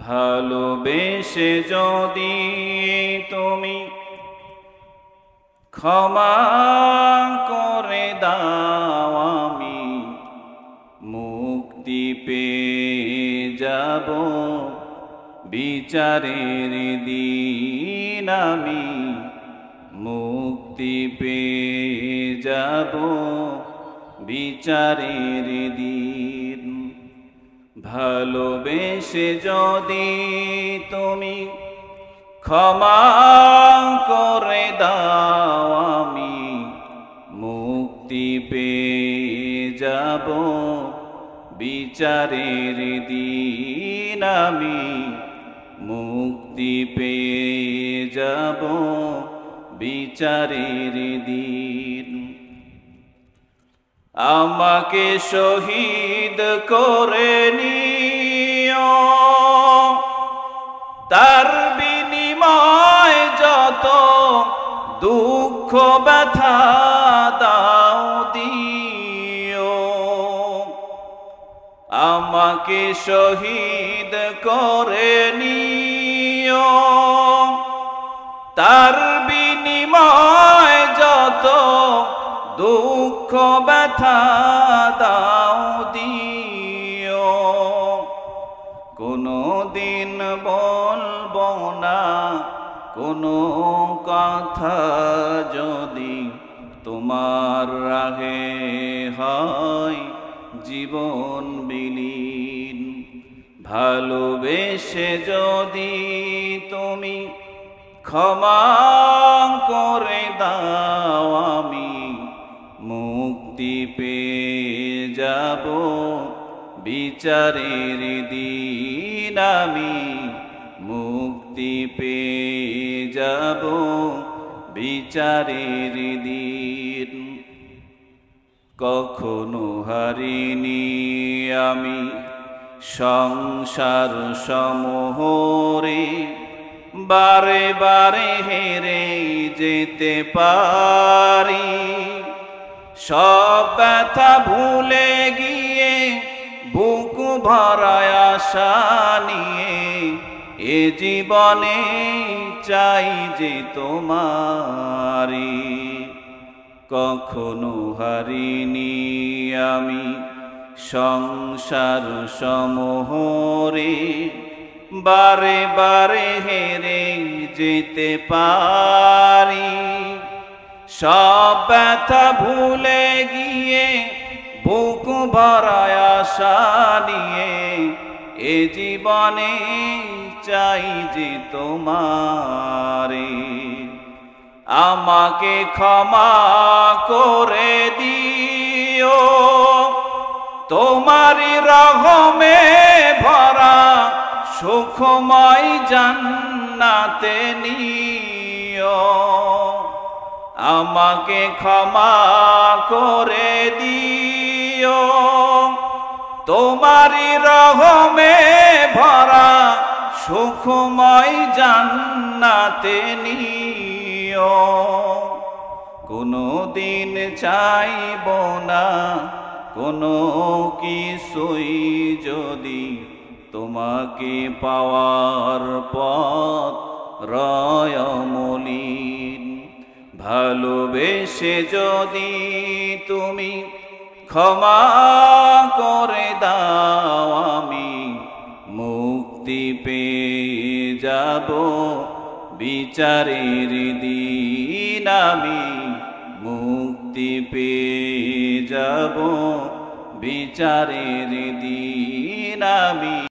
ভালোবেসে যদি তুমি ক্ষমা করে দাও, আমি মুক্তি পেয়ে যাব বিচারের দিন। আমি মুক্তি পেয়ে যাব বিচারের দিন। ভালোবেসে যদি তুমি ক্ষমা করে দাও, আমি মুক্তি পেয়ে যাব বিচারের দিন। আমি মুক্তি পেয়ে যাব বিচারের দিন। আমাকে শহীদ করে নিও, তার বিনিময় যত দুঃখ ব্যথা দাও দিও। আমাকে শহীদ করে নিও, তার বিনিময় যত দুঃখ ব্যথা দাও দিও। কোনো দিন বলবো না কোনো কথা যদি তোমার রাগে হয় জীবন বিলীন। ভালোবেসে যদি তুমি ক্ষমা করে দাও, আমি মুক্তি পেয়ে যাব বিচারের দিন। আমি মুক্তি পেয়ে যাব বিচারের দিন। কখনো হারিনি আমি সংসার সমহরে, বারে বারে হেরে যেতে পারি। সব ব্যথা ভুলে গিয়ে বুক ভরায় আশা নিয়ে এ জীবনে চাই যে তোমারি। কখনো হারিনি আমি সংসার সমহরে, বারে বারে হেরে যেতে পারি। সব ব্যথা ভুলে গিয়ে বুক ভরায় আশা নিয়ে এ জীবনে চাই যে তোমারে। আমাকে ক্ষমা করে দিও, তোমারি রহমে ভরা সুখময় জান্নাতে নিও। আমাকে ক্ষমা করে দিও, তোমারি রহমে ভরা সুখময় জান্নাতে নিও। কোনো দিন চাইব না কোনো কিছুই যদি তোমাকে পাওয়ার পথ রয় মলিন। ভালোবেসে যদি তুমি ক্ষমা করে দাও, আমি মুক্তি পেয়ে যাব বিচারের দিন। আমি মুক্তি পেয়ে যাব বিচারের দিন। আমি